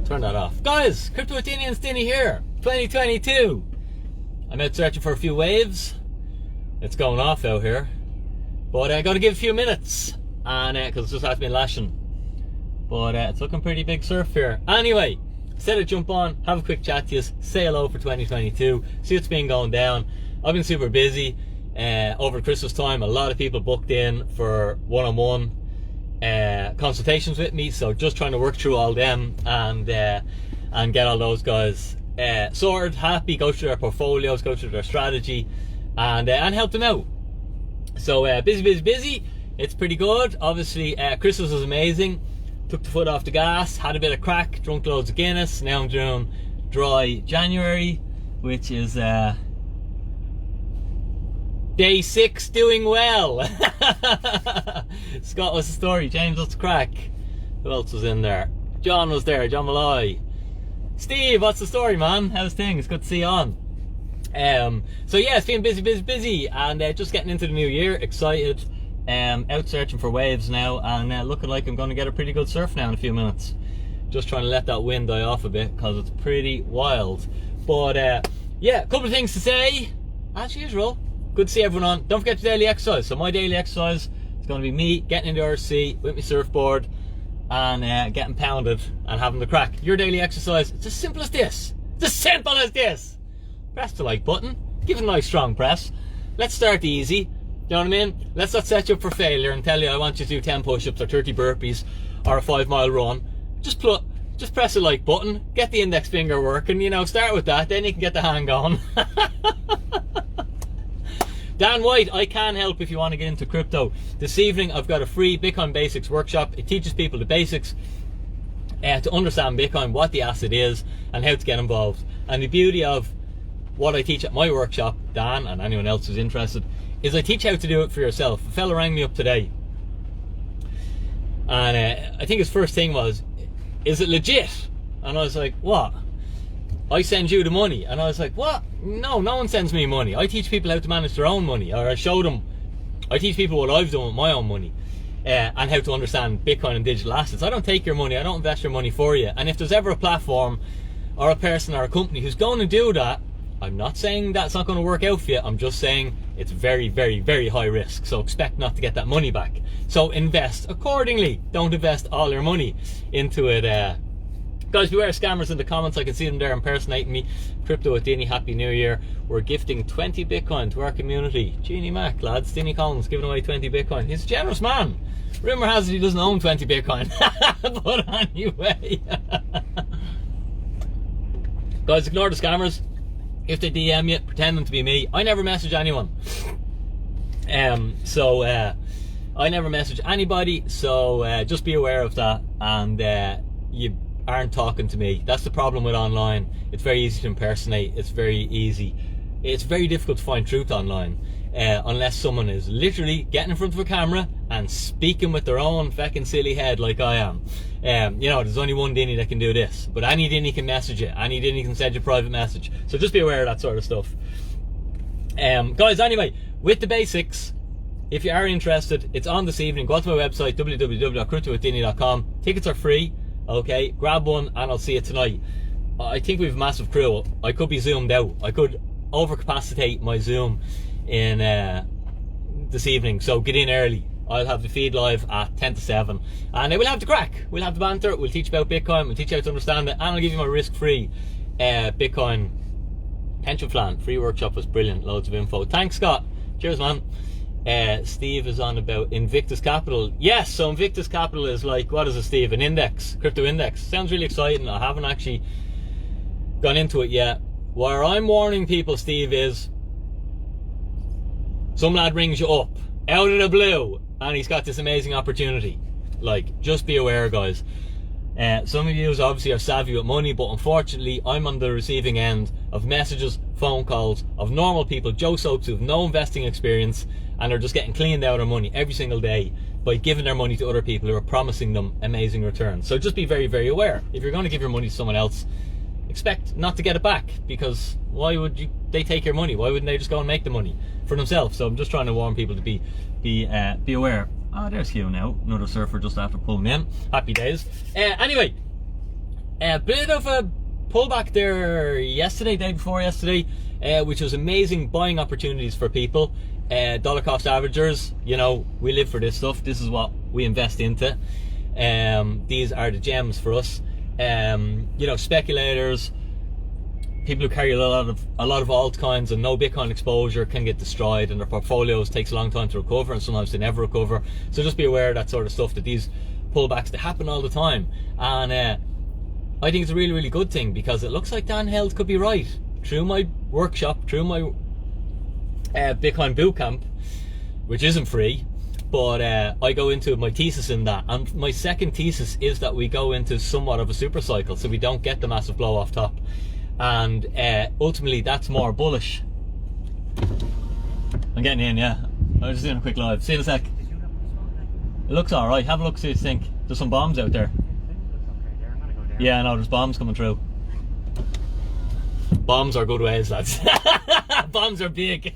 turn that off. Guys, Crypto With Dinny and Dinny here, 2022. I'm out searching for a few waves. It's going off out here. But I got to give a few minutes, and because it's just has been lashing. But it's looking pretty big surf here. Anyway, said I'd jump on, have a quick chat to you, say hello for 2022, see what's been going down. I've been super busy over Christmas time. A lot of people booked in for one-on-one consultations with me, so just trying to work through all them and get all those guys sorted, happy, go through their portfolios, go through their strategy, and help them out. So busy. It's pretty good. Obviously Christmas was amazing. Took the foot off the gas, had a bit of crack, drunk loads of Guinness. Now I'm doing dry January, which is day 6, doing well. Scott, what's the story? James, what's the crack? Who else was in there? John was there, John Malloy. Steve, what's the story, man? How's things? Good to see you on. So yeah, it's been busy, and just getting into the new year, excited. Out searching for waves now, and looking like I'm going to get a pretty good surf now in a few minutes. Just trying to let that wind die off a bit, because it's pretty wild. But yeah, a couple of things to say, as usual. Good to see everyone on. Don't forget your daily exercise. So my daily exercise is going to be me getting into RC with my surfboard and getting pounded and having the crack. Your daily exercise, it's as simple as this. It's as simple as this. Press the like button, give it a nice strong press. Let's start easy. You know what I mean? Let's not set you up for failure and tell you I want you to do 10 push-ups or 30 burpees or a 5-mile run. Just press the like button, get the index finger working, you know, start with that, then you can get the hang going. Dan White, I can help if you want to get into crypto. This evening I've got a free Bitcoin Basics workshop. It teaches people the basics to understand Bitcoin, what the asset is, and how to get involved. And the beauty of what I teach at my workshop, Dan, and anyone else who's interested, is I teach how to do it for yourself. A fella rang me up today, and I think his first thing was, is it legit? And I was like, what? I send you the money. And I was like, what? No one sends me money. I teach people how to manage their own money, or I teach people what I've done with my own money, and how to understand Bitcoin and digital assets. I don't take your money, I don't invest your money for you. And if there's ever a platform or a person or a company who's going to do that, I'm not saying that's not going to work out for you. I'm just saying it's very high risk. So expect not to get that money back. So invest accordingly. Don't invest all your money into it. Guys, beware scammers in the comments. I can see them there impersonating me. Crypto with Dinny, Happy New Year. We're gifting 20 Bitcoin to our community. Jeannie Mac, lads. Dinny Collins giving away 20 Bitcoin. He's a generous man. Rumor has it he doesn't own 20 Bitcoin. But anyway. Guys, ignore the scammers. If they DM you, pretend them to be me. I never message anyone. I never message anybody, so just be aware of that, and you aren't talking to me. That's the problem with online. It's very easy to impersonate. It's very difficult to find truth online, unless someone is literally getting in front of a camera and speaking with their own fucking silly head like I am. You know, there's only one Dinny that can do this, but any Dinny can message you, any Dinny can send you a private message, so just be aware of that sort of stuff. Guys, anyway, with the basics, if you are interested, it's on this evening. Go onto my website, www.cryptowithdinny.com. Tickets are free. Okay, grab one and I'll see you tonight. I think we have a massive crew. I could be zoomed out. I could overcapacitate my Zoom in this evening, so get in early. I'll have the feed live at 10 to 7, and we'll have the crack, we'll have the banter, we'll teach about Bitcoin, we'll teach you how to understand it, and I'll give you my risk-free Bitcoin pension plan. Free workshop was brilliant, loads of info. Thanks, Scott. Cheers, man. Steve is on about Invictus Capital. Yes, so Invictus Capital is like, what is it, Steve? An index, crypto index. Sounds really exciting. I haven't actually gone into it yet. Where I'm warning people, Steve, is some lad rings you up out of the blue and he's got this amazing opportunity. Like, just be aware, guys. Some of you obviously are savvy with money, but unfortunately I'm on the receiving end of messages, phone calls of normal people, Joe Soaps, who have no investing experience and are just getting cleaned out of money every single day by giving their money to other people who are promising them amazing returns. So just be very aware. If you're going to give your money to someone else, expect not to get it back, because why would they take your money? Why wouldn't they just go and make the money for themselves? So I'm just trying to warn people to be aware. Oh, there's Hugh now, another surfer just after pulling in. Happy days. Anyway, A bit of a pullback there yesterday, day before yesterday, which was amazing buying opportunities for people. Dollar cost averagers, you know, we live for this stuff. This is what we invest into. These are the gems for us. You know, speculators, people who carry a lot of altcoins and no Bitcoin exposure can get destroyed, and their portfolios takes a long time to recover, and sometimes they never recover. So just be aware of that sort of stuff, that these pullbacks, they happen all the time. And I think it's a really, really good thing, because it looks like Dan Held could be right. Through my workshop, through my Bitcoin bootcamp, which isn't free, but I go into my thesis in that, and my second thesis is that we go into somewhat of a super cycle, so we don't get the massive blow off top, and ultimately that's more bullish. I'm getting in, yeah. I was just doing a quick live. See you in a sec. It looks alright. Have a look, see what you think. There's some bombs out there. Yeah, no, there's bombs coming through. Bombs are good ways, lads. Bombs are big.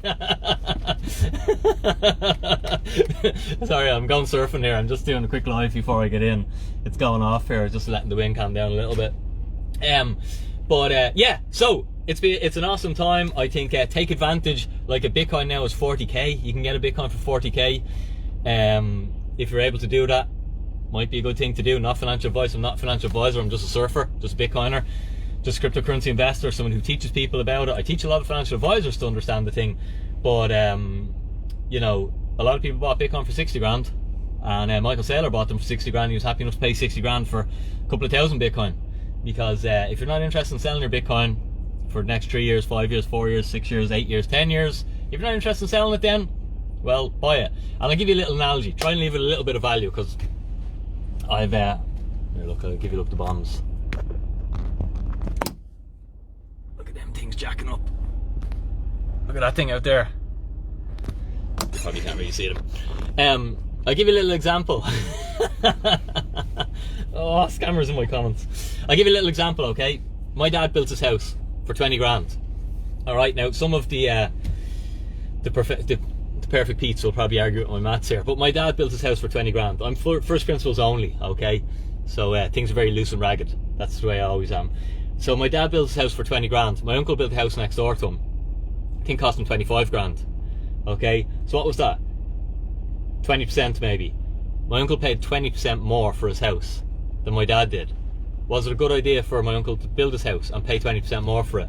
Sorry, I'm going surfing here. I'm just doing a quick live before I get in. It's going off here, just letting the wind calm down a little bit. Yeah, so it's an awesome time. I think take advantage. Like a Bitcoin now is 40k. You can get a Bitcoin for 40k. If you're able to do that, might be a good thing to do. Not financial advice. I'm not a financial advisor. I'm just a surfer, just a Bitcoiner, just a cryptocurrency investor, someone who teaches people about it. I teach a lot of financial advisors to understand the thing, but you know, a lot of people bought Bitcoin for 60 grand, and Michael Saylor bought them for 60 grand. He was happy enough to pay 60 grand for a couple of thousand Bitcoin, because if you're not interested in selling your Bitcoin for the next 3 years, 5 years, 4 years, 6 years, 8 years, 10 years, if you're not interested in selling it, then, well, buy it. And I'll give you a little analogy. Try and leave it a little bit of value, because I've here, look, I'll give you a look at the bombs. Look at them things jacking up. Look at that thing out there. You probably can't really see them. I'll give you a little example. Oh, scammers in my comments. I'll give you a little example, okay? My dad built his house for 20 grand. Alright, now some of the perfect Pete's will probably argue with my maths here, but my dad built his house for 20 grand. I'm first principles only, okay? So things are very loose and ragged. That's the way I always am. So my dad built his house for 20 grand. My uncle built a house next door to him. I think cost him 25 grand. Okay, so what was that? 20% maybe. My uncle paid 20% more for his house than my dad did. Was it a good idea for my uncle to build his house and pay 20% more for it?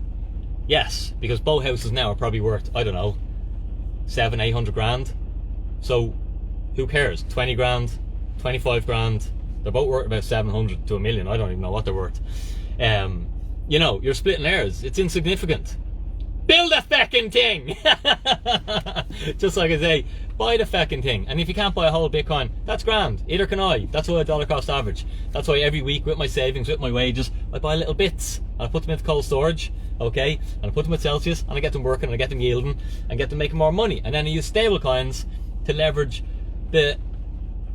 Yes, because both houses now are probably worth, I don't know, 700-800 grand. So who cares? 20 grand, 25 grand, they're both worth about 700 to a million. I don't even know what they're worth. You know, you're splitting hairs. It's insignificant. Build a feckin' thing. Just like I say, buy the feckin' thing. And if you can't buy a whole Bitcoin, that's grand. Either can I. That's why I dollar cost average. That's why every week with my savings, with my wages, I buy little bits and I put them into cold storage, okay? And I put them at Celsius and I get them working and I get them yielding and get them making more money. And then I use stable coins to leverage the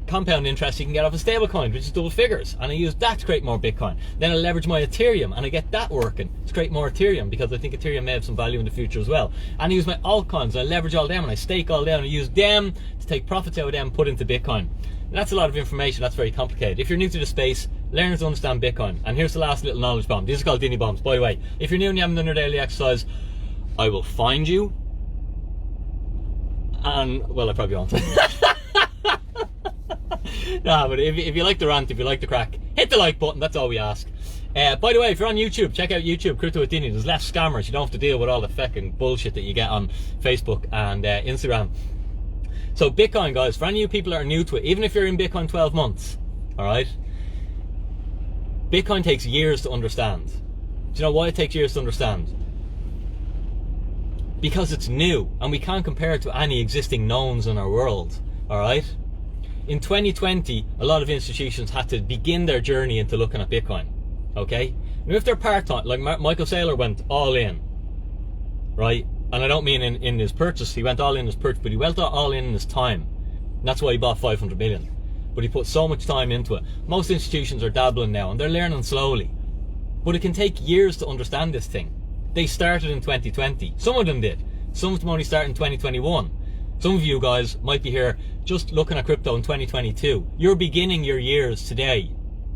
compound interest you can get off a stable coin, which is double figures, and I use that to create more Bitcoin. Then I leverage my Ethereum and I get that working to create more Ethereum, because I think Ethereum may have some value in the future as well. And I use my altcoins, I leverage all them and I stake all them and I use them to take profits out of them and put into Bitcoin. And that's a lot of information. That's very complicated. If you're new to the space, learn to understand Bitcoin. And here's the last little knowledge bomb. These are called Dinny bombs, by the way. If you're new and you haven't done your daily exercise, I will find you and, well, I probably won't. Nah, but if you like the rant, if you like the crack, hit the like button. That's all we ask. By the way, if you're on YouTube, check out YouTube, Crypto With Dinny. There's less scammers. You don't have to deal with all the fucking bullshit that you get on Facebook and Instagram. So Bitcoin, guys, for any of you people that are new to it, even if you're in Bitcoin 12 months, alright? Bitcoin takes years to understand. Do you know why it takes years to understand? Because it's new, and we can't compare it to any existing knowns in our world, alright? In 2020, a lot of institutions had to begin their journey into looking at Bitcoin, okay? And if they're part-time, like Michael Saylor went all in, right? And I don't mean in his purchase, he went all in his purchase, but he went all in his time. And that's why he bought 500 million. But he put so much time into it. Most institutions are dabbling now, and they're learning slowly. But it can take years to understand this thing. They started in 2020. Some of them did. Some of them only started in 2021. Some of you guys might be here just looking at crypto in 2022. You're beginning your years today.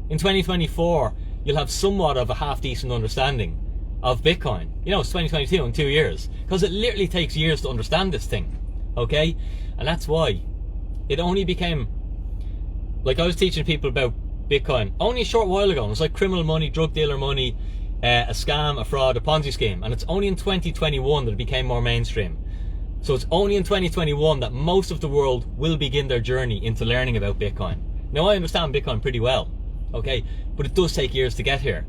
In 2024, you'll have somewhat of a half-decent understanding of Bitcoin. You know, it's 2022 in 2 years. Because it literally takes years to understand this thing. Okay? And that's why it only became... Like, I was teaching people about Bitcoin only a short while ago. And it's like criminal money, drug dealer money, a scam, a fraud, a Ponzi scheme. And it's only in 2021 that it became more mainstream. So it's only in 2021 that most of the world will begin their journey into learning about Bitcoin. Now, I understand Bitcoin pretty well, okay? But it does take years to get here.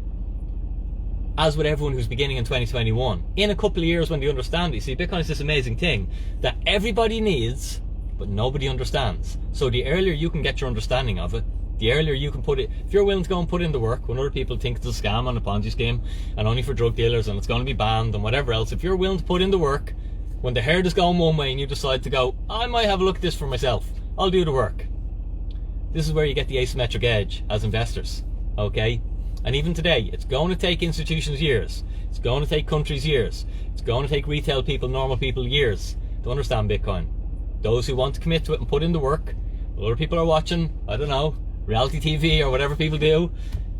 As with everyone who's beginning in 2021. In a couple of years when they understand it, you see, Bitcoin is this amazing thing that everybody needs, but nobody understands. So the earlier you can get your understanding of it, the earlier you can put it, if you're willing to go and put in the work when other people think it's a scam and a Ponzi scheme and only for drug dealers and it's going to be banned and whatever else, if you're willing to put in the work, when the herd is going one way and you decide to go, I might have a look at this for myself, I'll do the work. This is where you get the asymmetric edge as investors, okay? And even today, it's going to take institutions years. It's going to take countries years. It's going to take retail people, normal people years to understand Bitcoin. Those who want to commit to it and put in the work, other people are watching, I don't know, reality TV or whatever people do.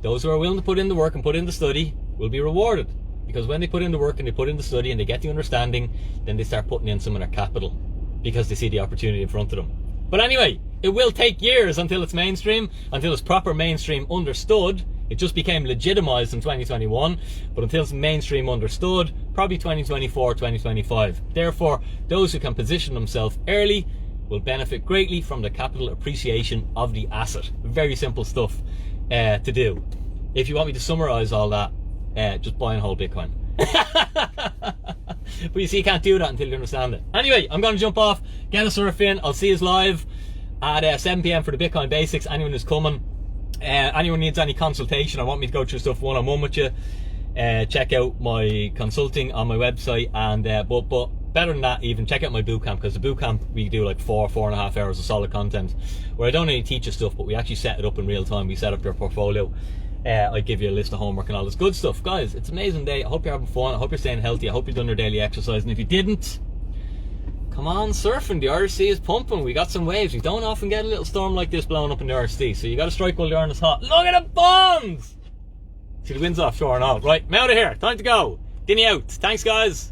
Those who are willing to put in the work and put in the study will be rewarded. Because when they put in the work and they put in the study and they get the understanding, then they start putting in some of their capital because they see the opportunity in front of them. But anyway, it will take years until it's mainstream, until it's proper mainstream understood. It just became legitimized in 2021, but until it's mainstream understood, probably 2024, 2025. Therefore, those who can position themselves early will benefit greatly from the capital appreciation of the asset. Very simple stuff to do. If you want me to summarize all that, just buy and hold Bitcoin. But you see, you can't do that until you understand it. Anyway, I'm going to jump off, get a surf in. I'll see you live at 7 p.m. for the Bitcoin basics. Anyone who's coming, anyone needs any consultation or want me to go through stuff one-on-one with you, check out my consulting on my website. And but better than that, even check out my bootcamp, because the bootcamp we do like 4.5 hours of solid content where I don't only teach you stuff, but we actually set it up in real time. We set up your portfolio. I give you a list of homework and all this good stuff. Guys, it's an amazing day. I hope you're having fun. I hope you're staying healthy. I hope you've done your daily exercise. And if you didn't, come on surfing. The Irish Sea is pumping. We got some waves. We don't often get a little storm like this blowing up in the Irish Sea. So you got to strike while the iron is hot. Look at the bombs! See, the wind's offshore and all. Right, I'm out of here. Time to go. Dinny out. Thanks, guys.